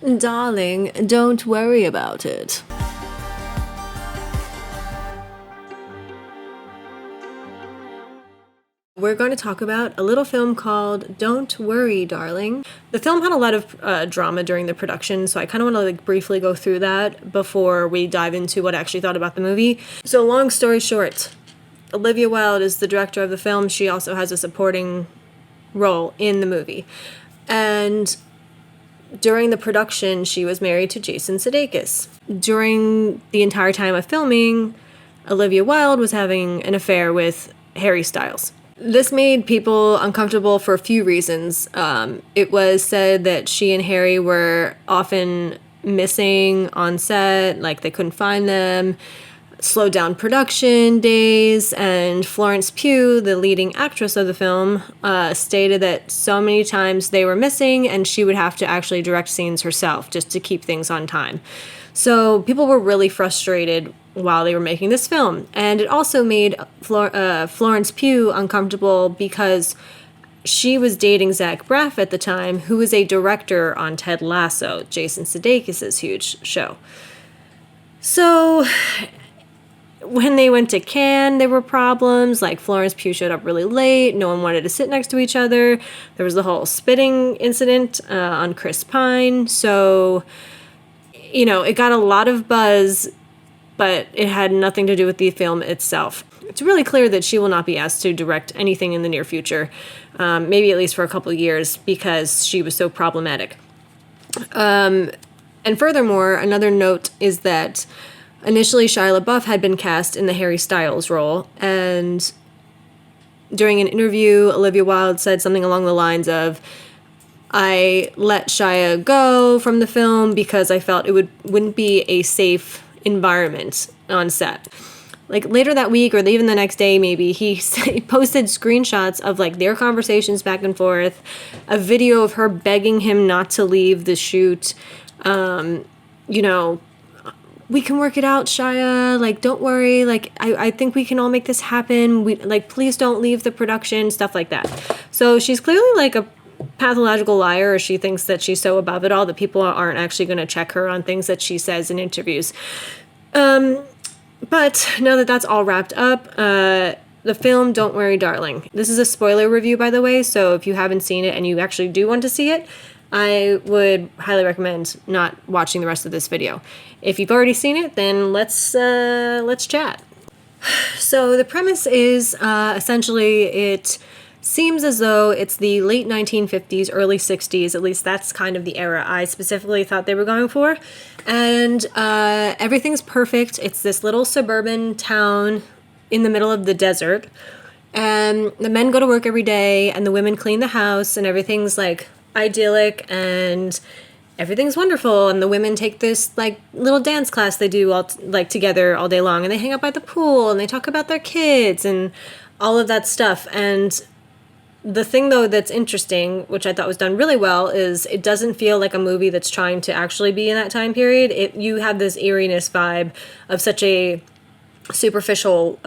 Darling, don't worry about it. We're going to talk about a little film called Don't Worry, Darling. The film had a lot of drama during the production, so I kind of want to briefly go through that before we dive into what I actually thought about the movie. So long story short, Olivia Wilde is the director of the film. She also has a supporting role in the movie. And during the production, she was married to Jason Sudeikis. During the entire time of filming, Olivia Wilde was having an affair with Harry Styles. This made people uncomfortable for a few reasons. It was said that she and Harry were often missing on set, like they couldn't find them, slowed down production days, and Florence Pugh, the leading actress of the film, stated that so many times they were missing and she would have to actually direct scenes herself just to keep things on time. So people were really frustrated while they were making this film. And it also made Florence Pugh uncomfortable because she was dating Zach Braff at the time, who was a director on Ted Lasso, Jason Sudeikis' huge show. So when they went to Cannes, there were problems. Like, Florence Pugh showed up really late. No one wanted to sit next to each other. There was the whole spitting incident on Chris Pine. So, it got a lot of buzz, but it had nothing to do with the film itself. It's really clear that she will not be asked to direct anything in the near future, maybe at least for a couple of years, because she was so problematic. And furthermore, another note is that initially Shia LaBeouf had been cast in the Harry Styles role, and during an interview, Olivia Wilde said something along the lines of, I let Shia go from the film because I felt it wouldn't be a safe environment on set. Like, later that week, or even the next day we posted screenshots of their conversations back and forth, a video of her begging him not to leave the shoot. We can work it out, Shia, don't worry, I think we can all make this happen, please don't leave the production, stuff like that. So she's clearly a pathological liar, or she thinks that she's so above it all that people aren't actually going to check her on things that she says in interviews. But now that that's all wrapped up, the film Don't Worry, Darling. This is a spoiler review, by the way, so if you haven't seen it and you actually do want to see it, I would highly recommend not watching the rest of this video. If you've already seen it, then let's chat. So the premise is essentially it seems as though it's the late 1950s, early 60s. At least that's kind of the era I specifically thought they were going for. And everything's perfect. It's this little suburban town in the middle of the desert. And the men go to work every day, and the women clean the house, and everything's idyllic, and everything's wonderful. And the women take this little dance class they do all together all day long, and they hang out by the pool, and they talk about their kids and all of that stuff. And the thing, though, that's interesting, which I thought was done really well, is it doesn't feel like a movie that's trying to actually be in that time period. You have this eeriness vibe of such a superficial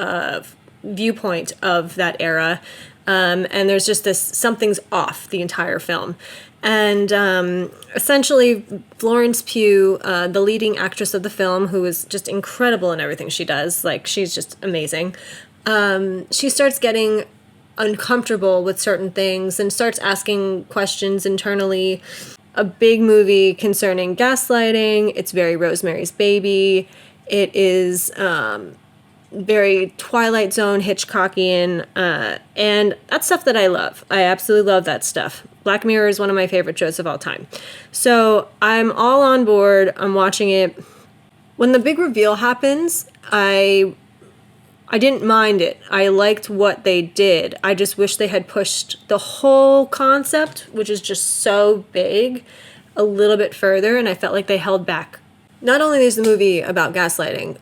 viewpoint of that era. And there's just something's off the entire film. And essentially, Florence Pugh, the leading actress of the film, who is just incredible in everything she does, she's just amazing, she starts getting uncomfortable with certain things and starts asking questions internally. A big movie concerning gaslighting. It's very Rosemary's Baby. It is very Twilight Zone, Hitchcockian, and that's stuff that I love. I absolutely love that stuff. Black Mirror is one of my favorite shows of all time. So I'm all on board. I'm watching it. When the big reveal happens, I didn't mind it. I liked what they did. I just wish they had pushed the whole concept, which is just so big, a little bit further, and I felt like they held back. Not only is the movie about gaslighting,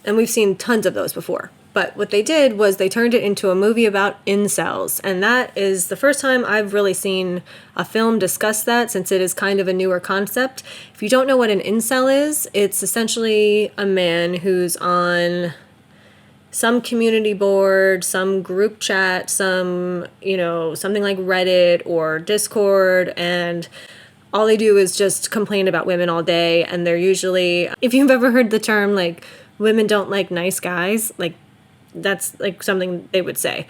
and we've seen tons of those before, but what they did was they turned it into a movie about incels, and that is the first time I've really seen a film discuss that, since it is kind of a newer concept. If you don't know what an incel is, it's essentially a man who's on some community board, some group chat, some, something like Reddit or Discord, and all they do is just complain about women all day. And they're usually, if you've ever heard the term, like, women don't like nice guys, like, that's like something they would say.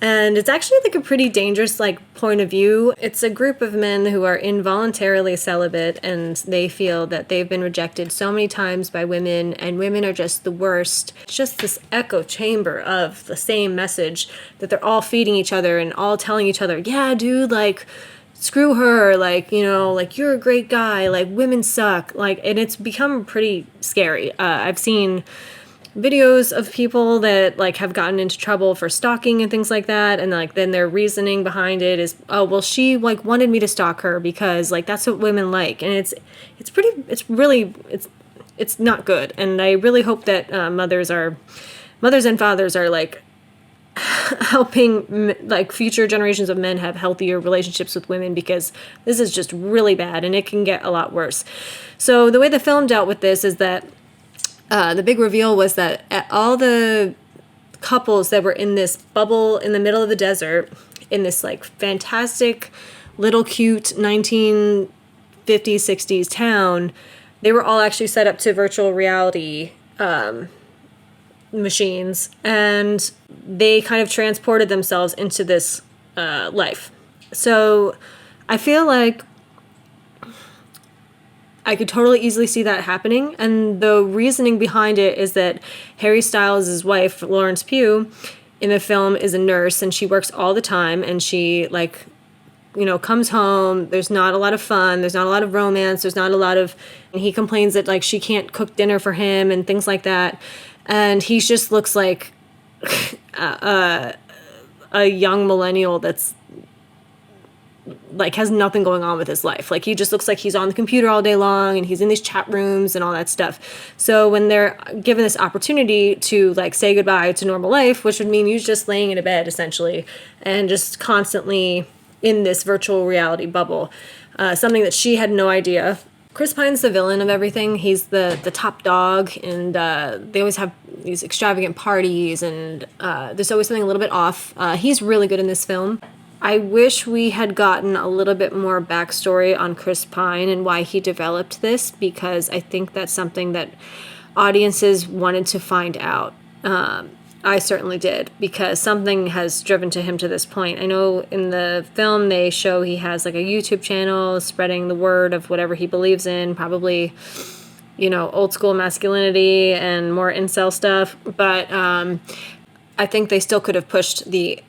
And it's actually like a pretty dangerous like point of view. It's a group of men who are involuntarily celibate, and they feel that they've been rejected so many times by women, and women are just the worst. It's just this echo chamber of the same message that they're all feeding each other and all telling each other, yeah, dude, like, screw her, like, you know, like, you're a great guy, like, women suck, like, and it's become pretty scary. I've seen videos of people that like have gotten into trouble for stalking and things like that, and like then their reasoning behind it is, oh well, she like wanted me to stalk her because like that's what women like. And it's not good. And I really hope that mothers and fathers are like helping like future generations of men have healthier relationships with women, because this is just really bad and it can get a lot worse. So the way the film dealt with this is that the big reveal was that all the couples that were in this bubble in the middle of the desert, in this like fantastic little cute 1950s, 60s town, they were all actually set up to virtual reality machines, and they kind of transported themselves into this life. So I feel like I could totally easily see that happening. And the reasoning behind it is that Harry Styles' wife, Florence Pugh, in the film is a nurse, and she works all the time, and she like, you know, comes home. There's not a lot of fun. There's not a lot of romance. There's not a lot of, and he complains that like she can't cook dinner for him and things like that. And he just looks like a young millennial that's like has nothing going on with his life. Like he just looks like he's on the computer all day long and he's in these chat rooms and all that stuff. So when they're given this opportunity to like say goodbye to normal life, which would mean you just laying in a bed essentially and just constantly in this virtual reality bubble, something that she had no idea. Chris Pine's the villain of everything. He's the top dog, and they always have these extravagant parties, and there's always something a little bit off. He's really good in this film. I wish we had gotten a little bit more backstory on Chris Pine and why he developed this, because I think that's something that audiences wanted to find out. I certainly did, because something has driven to him to this point. I know in the film they show he has like a YouTube channel spreading the word of whatever he believes in, probably, you know, old school masculinity and more incel stuff. But I think they still could have pushed the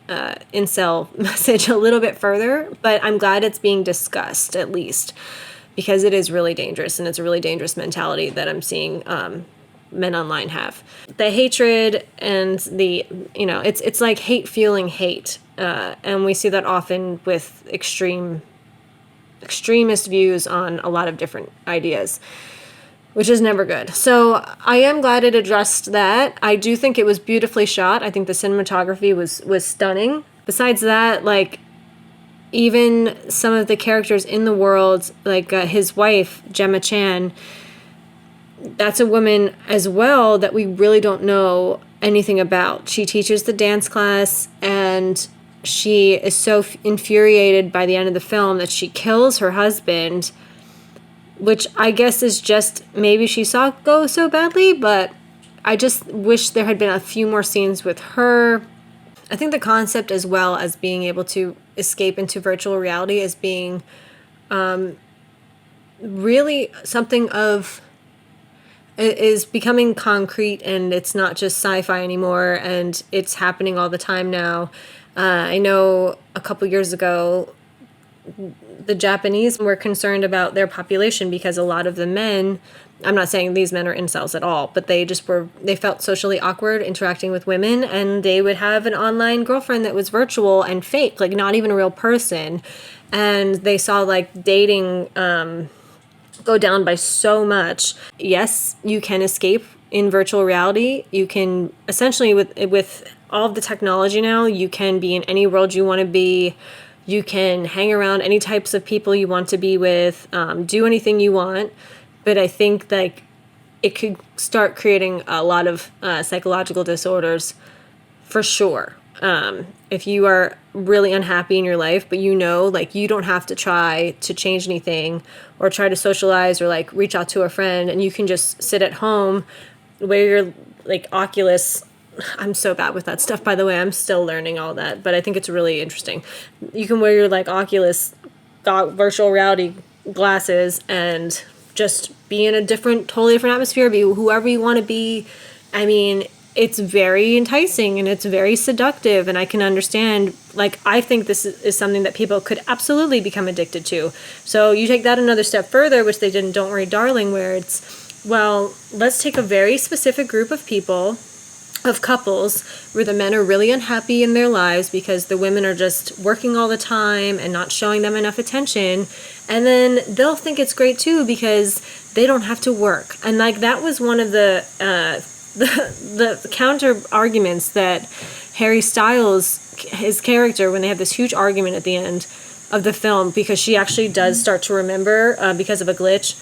incel message a little bit further, but I'm glad it's being discussed at least, because it is really dangerous, and it's a really dangerous mentality that I'm seeing men online have. The hatred and the, you know, it's like hate fueling hate, and we see that often with extremist views on a lot of different ideas, which is never good. So I am glad it addressed that. I do think it was beautifully shot. I think the cinematography was stunning. Besides that, like, even some of the characters in the world, like his wife, Gemma Chan, that's a woman as well that we really don't know anything about. She teaches the dance class, and she is so infuriated by the end of the film that she kills her husband, which I guess is just maybe she saw it go so badly, but I just wish there had been a few more scenes with her. I think the concept, as well as being able to escape into virtual reality, as being really something of, is becoming concrete, and it's not just sci-fi anymore, and it's happening all the time now. I know a couple years ago, the Japanese were concerned about their population because a lot of the men, I'm not saying these men are incels at all, but they felt socially awkward interacting with women, and they would have an online girlfriend that was virtual and fake, like not even a real person. And they saw like dating go down by so much. Yes, you can escape in virtual reality. You can essentially, with all of the technology now, you can be in any world you want to be. You can hang around any types of people you want to be with, do anything you want. But I think like it could start creating a lot of psychological disorders for sure. If you are really unhappy in your life, but you know, like, you don't have to try to change anything or try to socialize or like reach out to a friend, and you can just sit at home, wear your like Oculus. I'm so bad with that stuff, by the way. I'm still learning all that, but I think it's really interesting. You can wear your like Oculus virtual reality glasses and just be in a totally different atmosphere, be whoever you want to be. I mean, it's very enticing and it's very seductive, and I can understand, like, I think this is something that people could absolutely become addicted to. So you take that another step further, which they did in Don't Worry Darling, where it's, well, let's take a very specific group of people, of couples, where the men are really unhappy in their lives because the women are just working all the time and not showing them enough attention, and then they'll think it's great too because they don't have to work. And like, that was one of the counter arguments that Harry Styles, his character, when they have this huge argument at the end of the film, because she actually does start to remember because of a glitch,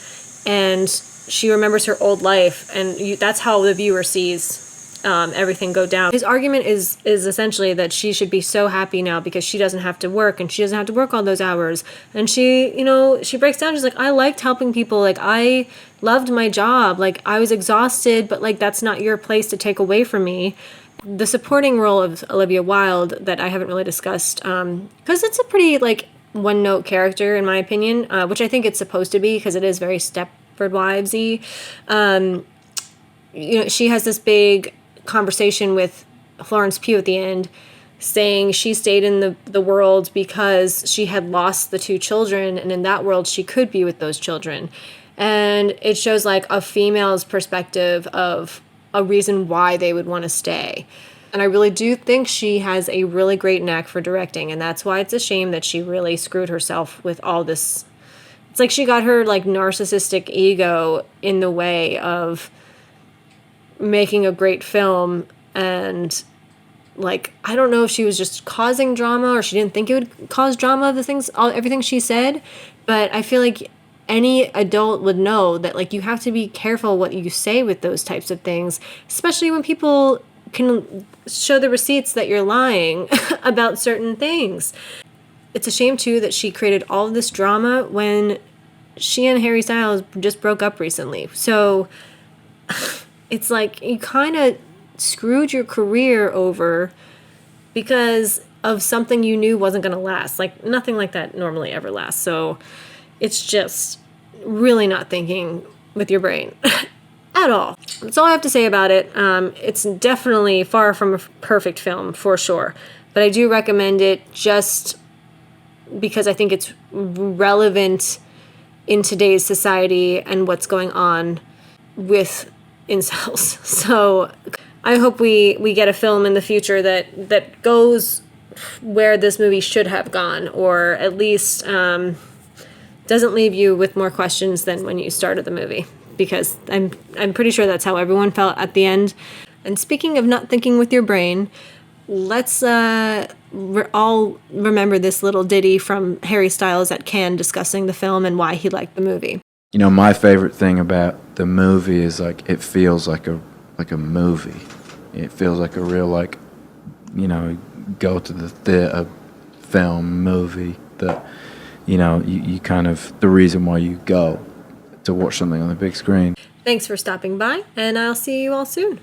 and she remembers her old life, and that's how the viewer sees everything go down. His argument is essentially that she should be so happy now because she doesn't have to work, and she doesn't have to work all those hours. And she, you know, she breaks down. She's like, I liked helping people. Like, I loved my job. Like, I was exhausted, but like, that's not your place to take away from me. The supporting role of Olivia Wilde that I haven't really discussed, because it's a pretty like one-note character in my opinion, which I think it's supposed to be because it is very Stepford Wives-y. You know, she has this big conversation with Florence Pugh at the end, saying she stayed in the world because she had lost the two children, and in that world she could be with those children. And it shows like a female's perspective of a reason why they would want to stay. And I really do think she has a really great knack for directing, and that's why it's a shame that she really screwed herself with all this. It's like she got her like narcissistic ego in the way of making a great film, and like, I don't know if she was just causing drama or she didn't think it would cause drama, everything she said, but I feel like any adult would know that like, you have to be careful what you say with those types of things, especially when people can show the receipts that you're lying about certain things. It's a shame too that she created all of this drama when she and Harry Styles just broke up recently. So it's like you kind of screwed your career over because of something you knew wasn't going to last. Like, nothing like that normally ever lasts. So it's just really not thinking with your brain at all. That's all I have to say about it. It's definitely far from a perfect film, for sure. But I do recommend it just because I think it's relevant in today's society and what's going on with incels. So I hope we get a film in the future that goes where this movie should have gone, or at least doesn't leave you with more questions than when you started the movie, because I'm pretty sure that's how everyone felt at the end. And speaking of not thinking with your brain, let's all remember this little ditty from Harry Styles at Cannes discussing the film and why he liked the movie. You know, my favorite thing about the movie is like, it feels like a movie. It feels like a real, like, you know, go to the theater film movie that, you know, you kind of, the reason why you go to watch something on the big screen. Thanks for stopping by, and I'll see you all soon.